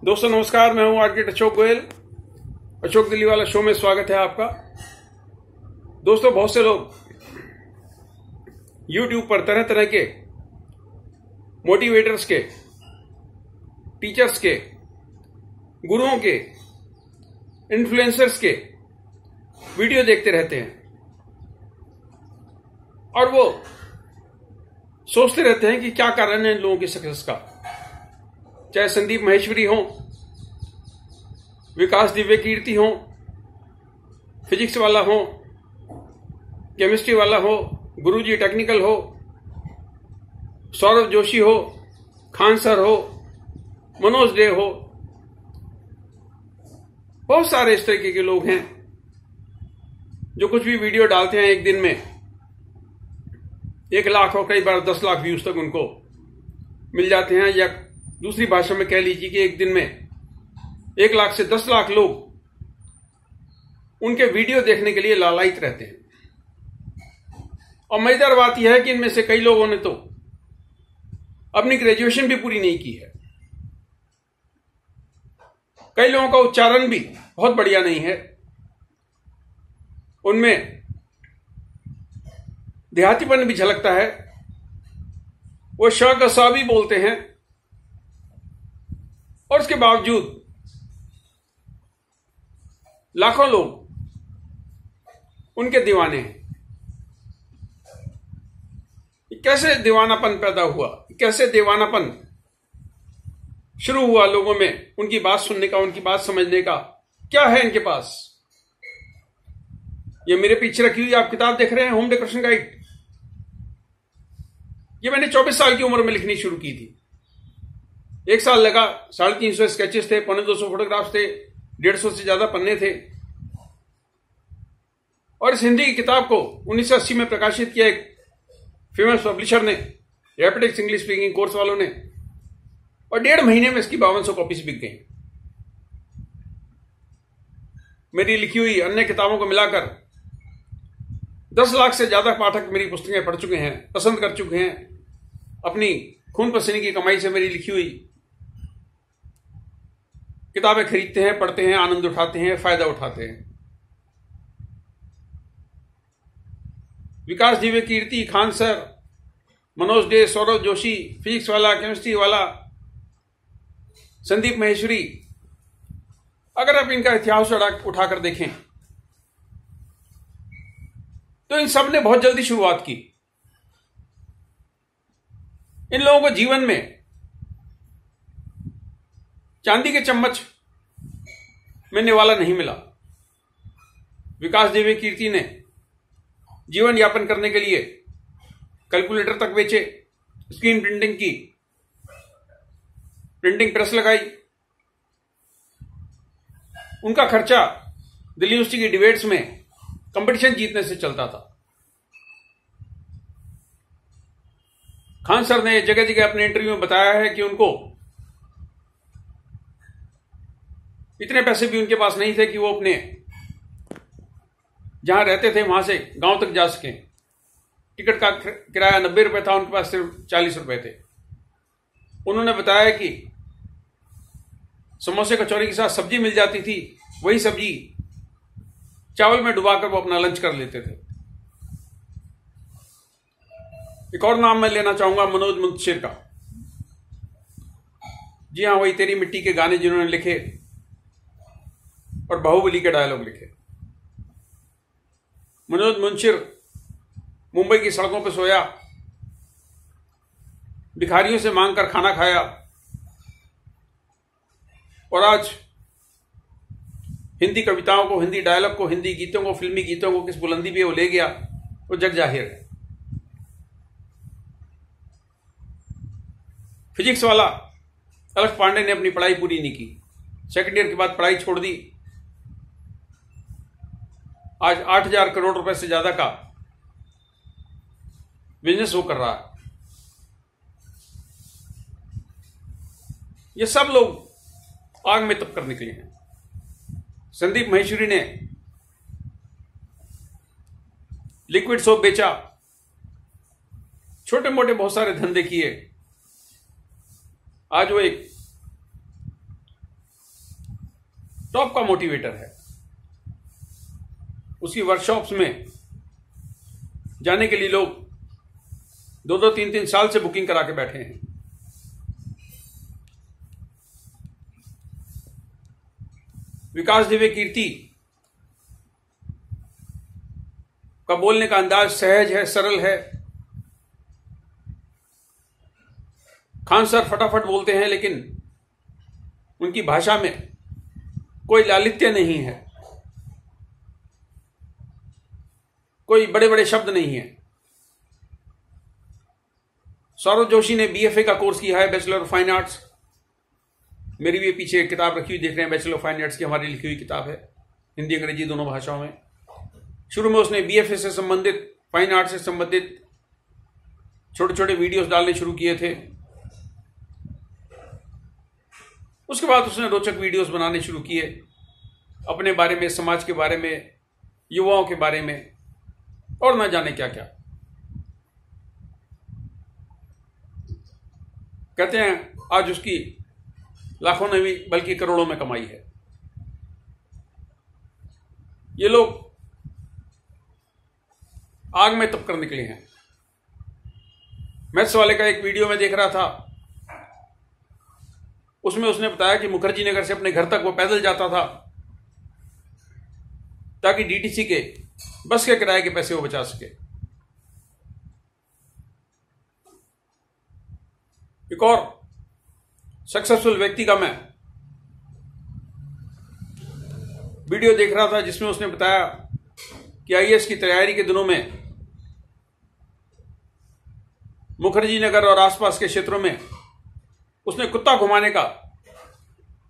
दोस्तों नमस्कार, मैं हूं आर्किटेक्ट अशोक गोयल। अशोक दिल्लीवाला शो में स्वागत है आपका। दोस्तों, बहुत से लोग YouTube पर तरह तरह के मोटिवेटर्स के, टीचर्स के, गुरुओं के, इन्फ्लुएंसर्स के वीडियो देखते रहते हैं और वो सोचते रहते हैं कि क्या कारण है इन लोगों की सक्सेस का। चाहे संदीप माहेश्वरी हो, विकास दिव्य कीर्ति हो, फिजिक्स वाला हो, केमिस्ट्री वाला हो, गुरुजी टेक्निकल हो, सौरभ जोशी हो, खान सर हो, मनोज डे हो, बहुत सारे इस तरीके के लोग हैं जो कुछ भी वीडियो डालते हैं एक दिन में 1 लाख और कई बार 10 लाख व्यूज तक उनको मिल जाते हैं, या दूसरी भाषा में कह लीजिए कि एक दिन में 1 लाख से 10 लाख लोग उनके वीडियो देखने के लिए लालायित रहते हैं। और मजेदार बात यह है कि इनमें से कई लोगों ने तो अपनी ग्रेजुएशन भी पूरी नहीं की है। कई लोगों का उच्चारण भी बहुत बढ़िया नहीं है, उनमें देहातीपन भी झलकता है, वो श का सा भी बोलते हैं और उसके बावजूद लाखों लोग उनके दीवाने हैं। कैसे दीवानापन पैदा हुआ, कैसे दीवानापन शुरू हुआ लोगों में, उनकी बात सुनने का, उनकी बात समझने का, क्या है इनके पास। ये मेरे पीछे रखी हुई आप किताब देख रहे हैं, होम डेकोरेशन गाइड। ये मैंने 24 साल की उम्र में लिखनी शुरू की थी। 1 साल लगा, 350 स्केचेस थे, 250 फोटोग्राफ्स थे, 150 से ज्यादा पन्ने थे। और इस हिंदी की किताब को 1980 में प्रकाशित किया एक फेमस पब्लिशर ने, रैपिडेक्स इंग्लिश स्पीकिंग कोर्स वालों ने, और 1.5 महीने में इसकी 5200 कॉपीज बिक गई। मेरी लिखी हुई अन्य किताबों को मिलाकर 10 लाख से ज्यादा पाठक मेरी पुस्तकें पढ़ चुके हैं, पसंद कर चुके हैं। अपनी खून पसीने की कमाई से मेरी लिखी हुई किताबें खरीदते हैं, पढ़ते हैं, आनंद उठाते हैं, फायदा उठाते हैं। विकास दिव्य कीर्ति, खान सर, मनोज डे, सौरभ जोशी, फिजिक्स वाला, केमिस्ट्री वाला, संदीप माहेश्वरी, अगर आप इनका इतिहास उठाकर देखें तो इन सब ने बहुत जल्दी शुरुआत की। इन लोगों को जीवन में चांदी के चम्मच में निवाला नहीं मिला। विकास दिव्य कीर्ति ने जीवन यापन करने के लिए कैलकुलेटर तक बेचे, स्क्रीन प्रिंटिंग की, प्रिंटिंग प्रेस लगाई। उनका खर्चा दिल्ली यूनिवर्सिटी की डिबेट्स में कंपटीशन जीतने से चलता था। खान सर ने जगह जगह अपने इंटरव्यू में बताया है कि उनको इतने पैसे भी उनके पास नहीं थे कि वो अपने जहां रहते थे वहां से गांव तक जा सकें। टिकट का किराया 90 रुपए था, उनके पास सिर्फ 40 रुपए थे। उन्होंने बताया कि समोसे कचौरी के साथ सब्जी मिल जाती थी, वही सब्जी चावल में डुबाकर वो अपना लंच कर लेते थे। एक और नाम मैं लेना चाहूंगा, मनोज मुंशिर का। जी हां, वही तेरी मिट्टी के गाने जिन्होंने लिखे और बाहुबली के डायलॉग लिखे। मनोज मुंशिर मुंबई की सड़कों पर सोया, भिखारियों से मांगकर खाना खाया, और आज हिंदी कविताओं को, हिंदी डायलॉग को, हिंदी गीतों को, फिल्मी गीतों को किस बुलंदी पे वो ले गया, वो जग जाहिर है। फिजिक्स वाला अलख पांडे ने अपनी पढ़ाई पूरी नहीं की, सेकंड ईयर के बाद पढ़ाई छोड़ दी। आज 8,000 करोड़ रुपए से ज्यादा का बिजनेस वो कर रहा है। ये सब लोग आग में तप कर निकले हैं। संदीप माहेश्वरी ने लिक्विड सोप बेचा, छोटे मोटे बहुत सारे धंधे किए। आज वो एक टॉप का मोटिवेटर है। उसकी वर्कशॉप्स में जाने के लिए लोग 2-2, 3-3 साल से बुकिंग करा के बैठे हैं। विकास दिव्य कीर्ति का बोलने का अंदाज सहज है, सरल है। खान सर फटाफट बोलते हैं, लेकिन उनकी भाषा में कोई लालित्य नहीं है, कोई बड़े बड़े शब्द नहीं है। सौरभ जोशी ने बीएफए का कोर्स किया है, बैचलर ऑफ फाइन आर्ट्स। मेरी भी पीछे एक किताब रखी हुई देख रहे हैं, बैचलर ऑफ फाइन आर्ट्स की हमारी लिखी हुई किताब है, हिंदी अंग्रेजी दोनों भाषाओं में। शुरू में उसने बीएफए से संबंधित, फाइन आर्ट से संबंधित छोटे छोटे वीडियोस डालने शुरू किए थे। उसके बाद उसने रोचक वीडियोस बनाने शुरू किए, अपने बारे में, समाज के बारे में, युवाओं के बारे में, और ना जाने क्या क्या। कहते हैं आज उसकी लाखों ने भी बल्कि करोड़ों में कमाई है। ये लोग आग में तप कर निकले हैं। मैथ्स वाले का एक वीडियो में देख रहा था, उसमें उसने बताया कि मुखर्जी नगर से अपने घर तक वो पैदल जाता था ताकि डीटीसी के बस के किराए के पैसे वो बचा सके। एक और सक्सेसफुल व्यक्ति का मैं वीडियो देख रहा था जिसमें उसने बताया कि आईएएस की तैयारी के दिनों में मुखर्जी नगर और आसपास के क्षेत्रों में उसने कुत्ता घुमाने का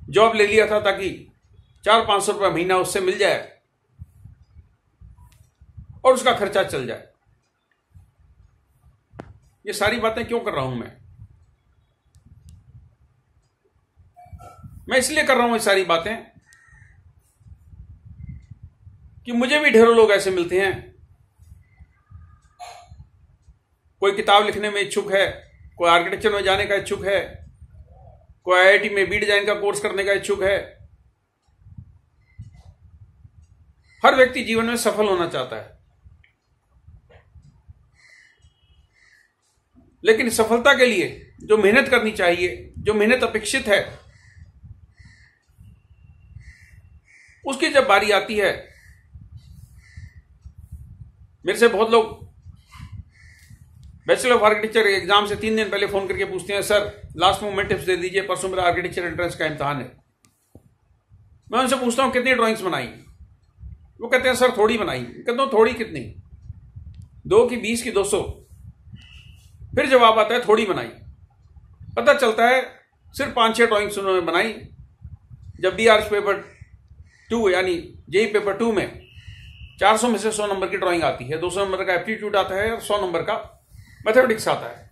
जॉब ले लिया था ताकि 400-500 रुपये महीना उससे मिल जाए और उसका खर्चा चल जाए। ये सारी बातें क्यों कर रहा हूं मैं इसलिए कर रहा हूं ये सारी बातें कि मुझे भी ढेरों लोग ऐसे मिलते हैं। कोई किताब लिखने में इच्छुक है, कोई आर्किटेक्चर में जाने का इच्छुक है, कोई आईआईटी में बी डिजाइन का कोर्स करने का इच्छुक है। हर व्यक्ति जीवन में सफल होना चाहता है, लेकिन सफलता के लिए जो मेहनत करनी चाहिए, जो मेहनत अपेक्षित है, उसकी जब बारी आती है, मेरे से बहुत लोग बैचलर ऑफ आर्किटेक्चर एग्जाम से 3 दिन पहले फोन करके पूछते हैं, सर लास्ट मोमेंट टिप्स दे दीजिए, परसों मेरा आर्किटेक्चर एंट्रेंस का इम्तिहान है। मैं उनसे पूछता हूं कितनी ड्राइंग्स बनाई? वो कहते हैं सर थोड़ी बनाई। कहता हूं थोड़ी कितनी? 2 की 20 की 200? फिर जवाब आता है थोड़ी बनाई। पता चलता है सिर्फ 5-6 ड्राइंग्स उन्होंने बनाई। जब बीआरएस पेपर 2 यानी जेई पेपर 2 में 400 में से 100 नंबर की ड्राइंग आती है, 200 नंबर का एप्टीट्यूड आता है और 100 नंबर का मैथमेटिक्स आता है।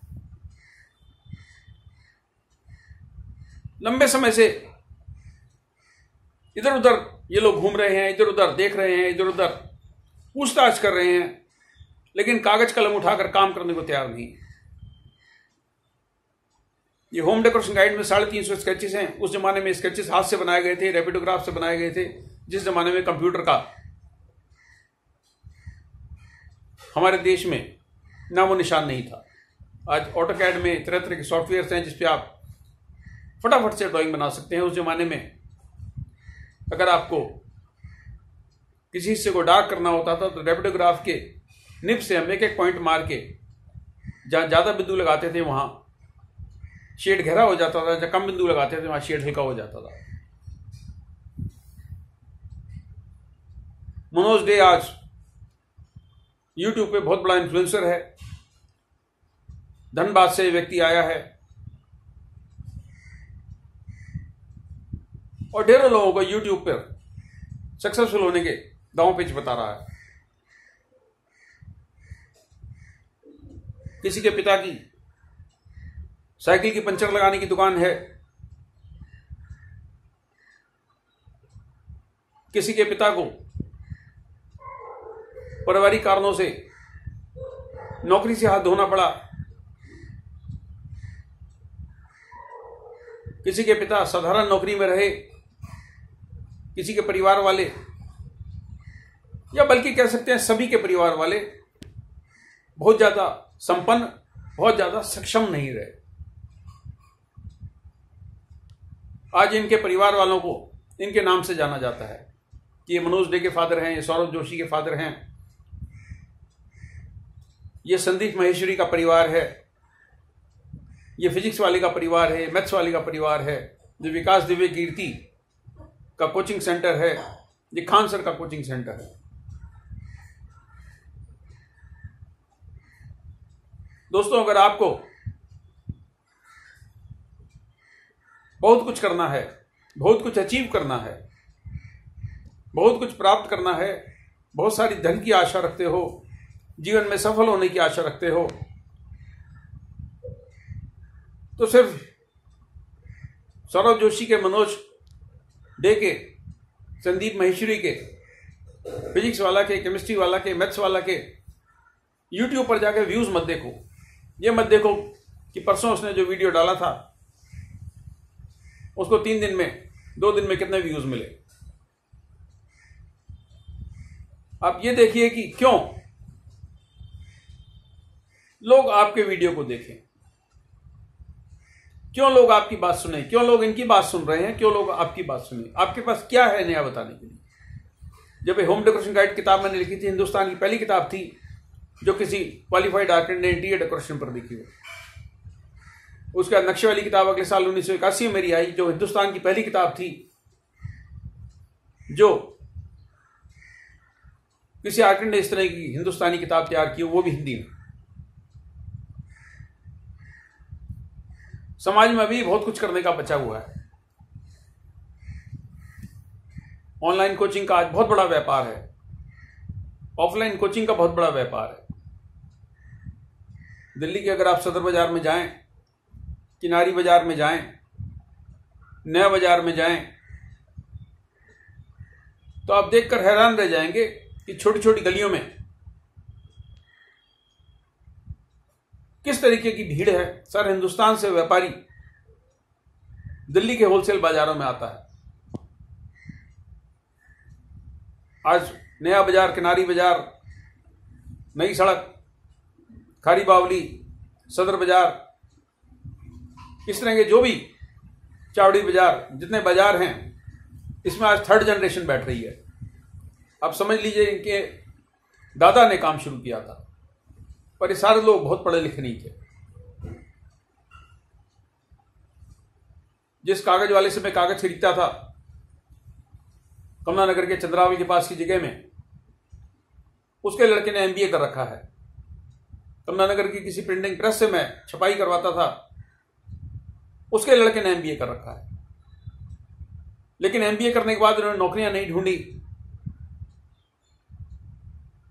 लंबे समय से इधर उधर ये लोग घूम रहे हैं, इधर उधर देख रहे हैं, इधर उधर पूछताछ कर रहे हैं, लेकिन कागज कलम उठाकर काम करने को तैयार नहीं। ये होम डेकोरेशन गाइड में 350 स्केचेस हैं। उस जमाने में स्केचेस हाथ से बनाए गए थे, रैपिडोग्राफ से बनाए गए थे, जिस जमाने में कंप्यूटर का हमारे देश में नामो निशान नहीं था। आज ऑटोकैड में तरह तरह के सॉफ्टवेयर हैं जिसपे आप फटाफट से ड्राइंग बना सकते हैं। उस जमाने में अगर आपको किसी हिस्से को डार्क करना होता था तो रैपिडोग्राफ के निब से हम एक पॉइंट मार के जहां ज्यादा बिंदु लगाते थे वहां शेड गहरा हो जाता था, जहां कम बिंदु लगाते थे वहां शेड हल्का हो जाता था। मनोज डे आज यूट्यूब पे बहुत बड़ा इन्फ्लुएंसर है। धनबाद से व्यक्ति आया है और ढेरों लोगों को यूट्यूब पर सक्सेसफुल होने के दांव पेच बता रहा है। किसी के पिता की साइकिल की पंचर लगाने की दुकान है, किसी के पिता को पारिवारिक कारणों से नौकरी से हाथ धोना पड़ा, किसी के पिता साधारण नौकरी में रहे, किसी के परिवार वाले, या बल्कि कह सकते हैं सभी के परिवार वाले बहुत ज्यादा संपन्न, बहुत ज्यादा सक्षम नहीं रहे। आज इनके परिवार वालों को इनके नाम से जाना जाता है कि ये मनोज डे के फादर हैं, ये सौरभ जोशी के फादर हैं, ये संदीप माहेश्वरी का परिवार है, ये फिजिक्स वाले का परिवार है, मैथ्स वाले का परिवार है, ये विकास दिव्य कीर्ति का कोचिंग सेंटर है, ये खान सर का कोचिंग सेंटर है। दोस्तों, अगर आपको बहुत कुछ करना है, बहुत कुछ अचीव करना है, बहुत कुछ प्राप्त करना है, बहुत सारी धन की आशा रखते हो, जीवन में सफल होने की आशा रखते हो, तो सिर्फ सौरभ जोशी के, मनोज डे के, संदीप माहेश्वरी के, फिजिक्स वाला के, केमिस्ट्री वाला के, मैथ्स वाला के यूट्यूब पर जाकर व्यूज मत देखो। ये मत देखो कि परसों उसने जो वीडियो डाला था उसको 3 दिन में, 2 दिन में कितने व्यूज मिले। आप ये देखिए कि क्यों लोग आपके वीडियो को देखें, क्यों लोग आपकी बात सुने, क्यों लोग इनकी बात सुन रहे हैं, क्यों लोग आपकी बात सुने। आपके पास क्या है नया बताने के लिए। जब होम डेकोरेशन गाइड किताब मैंने लिखी थी, हिंदुस्तान की पहली किताब थी जो किसी क्वालिफाइड आर्किटेक्ट ने इंटीरियर डेकोरेशन पर लिखी हो। उसके बाद नक्शे वाली किताब अगले साल 1981 में मेरी आई, जो हिंदुस्तान की पहली किताब थी जो किसी आर्किटेक्ट ने इस तरह की हिंदुस्तानी किताब तैयार की, वो भी हिंदी में। समाज में अभी बहुत कुछ करने का बचा हुआ है। ऑनलाइन कोचिंग का आज बहुत बड़ा व्यापार है, ऑफलाइन कोचिंग का बहुत बड़ा व्यापार है। दिल्ली के अगर आप सदर बाजार में जाएं, किनारी बाजार में जाएं, नया बाजार में जाएं, तो आप देखकर हैरान रह जाएंगे कि छोटी छोटी गलियों में किस तरीके की भीड़ है। सर, हिंदुस्तान से व्यापारी दिल्ली के होलसेल बाजारों में आता है। आज नया बाजार, किनारी बाजार, नई सड़क, खारी बावली, सदर बाजार, इस तरह के जो भी चावड़ी बाजार, जितने बाजार हैं, इसमें आज 3rd जनरेशन बैठ रही है। आप समझ लीजिए इनके दादा ने काम शुरू किया था, पर ये सारे लोग बहुत पढ़े लिखे नहीं थे। जिस कागज वाले से मैं कागज खरीदता था कमला नगर के चंद्रावली के पास की जगह में, उसके लड़के ने MBA कर रखा है। कमला नगर की किसी प्रिंटिंग प्रेस से मैं छपाई करवाता था, उसके लड़के ने MBA कर रखा है। लेकिन MBA करने के बाद उन्होंने नौकरियां नहीं ढूंढी।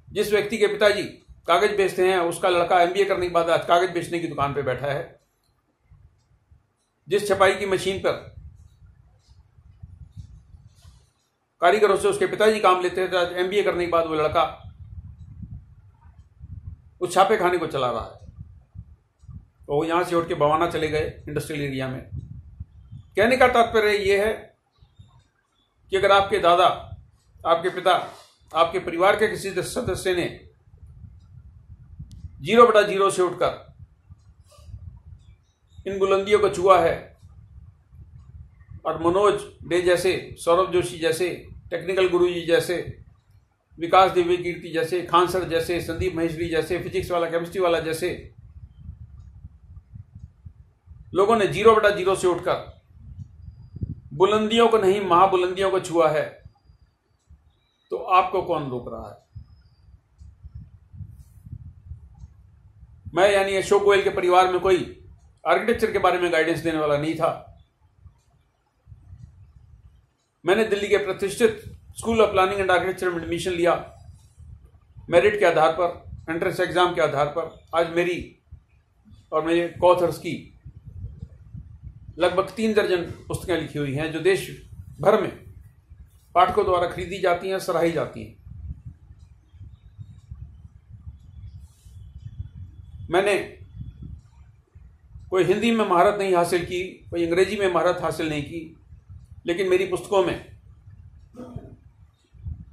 जिस व्यक्ति के पिताजी कागज बेचते हैं, उसका लड़का MBA करने के बाद आज कागज बेचने की दुकान पे बैठा है। जिस छपाई की मशीन पर कारीगरों से उसके पिताजी काम लेते हैं, तो आज MBA करने के बाद वो लड़का उस छापे खाने को चला रहा है। तो वो यहां से उठ के बवाना चले गए इंडस्ट्रियल एरिया में। कहने का तात्पर्य यह है कि अगर आपके दादा, आपके पिता, आपके परिवार के किसी सदस्य ने 0/0 से उठकर इन बुलंदियों को छुआ है, और मनोज डे जैसे, सौरभ जोशी जैसे, टेक्निकल गुरुजी जैसे, विकास दिव्य कीर्ति जैसे, खान सर जैसे, संदीप माहेश्वरी जैसे, फिजिक्स वाला, केमिस्ट्री वाला जैसे लोगों ने 0/0 से उठकर बुलंदियों को नहीं, महाबुलंदियों को छुआ है, तो आपको कौन रोक रहा है। मैं यानी अशोक गोयल के परिवार में कोई आर्किटेक्चर के बारे में गाइडेंस देने वाला नहीं था। मैंने दिल्ली के प्रतिष्ठित school of planning and architecture में एडमिशन लिया, मेरिट के आधार पर, एंट्रेंस एग्जाम के आधार पर। आज मेरी और मेरे कोऑथर्स की लगभग 3 दर्जन पुस्तकें लिखी हुई हैं, जो देश भर में पाठकों द्वारा खरीदी जाती हैं, सराही जाती हैं। मैंने कोई हिंदी में महारत नहीं हासिल की, कोई अंग्रेजी में महारत हासिल नहीं की, लेकिन मेरी पुस्तकों में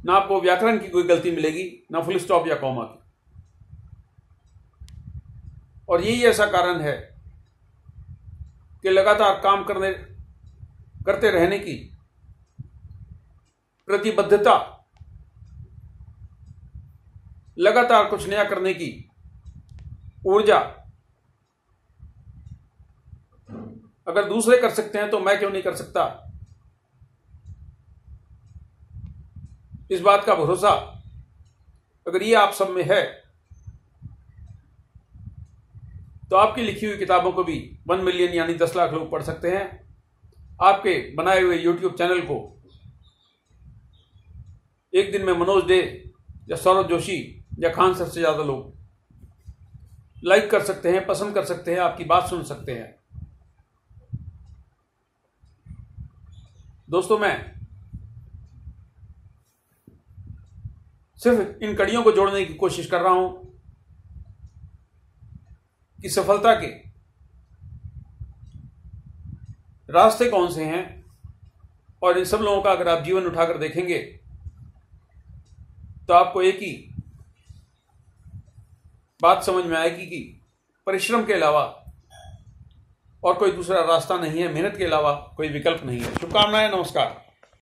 ना आपको व्याकरण की कोई गलती मिलेगी, ना फुल स्टॉप या कॉमा की। और यही ऐसा कारण है कि लगातार काम करते रहने की प्रतिबद्धता, लगातार कुछ नया करने की ऊर्जा अगर दूसरे कर सकते हैं तो मैं क्यों नहीं कर सकता, इस बात का भरोसा अगर ये आप सब में है तो आपकी लिखी हुई किताबों को भी 1 मिलियन यानी 10 लाख लोग पढ़ सकते हैं। आपके बनाए हुए YouTube चैनल को एक दिन में मनोज डे या सौरभ जोशी या खान सर से ज्यादा लोग लाइक कर सकते हैं, पसंद कर सकते हैं, आपकी बात सुन सकते हैं। दोस्तों, मैं सिर्फ इन कड़ियों को जोड़ने की कोशिश कर रहा हूं कि सफलता के रास्ते कौन से हैं, और इन सब लोगों का अगर आप जीवन उठाकर देखेंगे तो आपको एक ही बात समझ में आएगी कि परिश्रम के अलावा और कोई दूसरा रास्ता नहीं है, मेहनत के अलावा कोई विकल्प नहीं है। शुभकामनाएं, नमस्कार।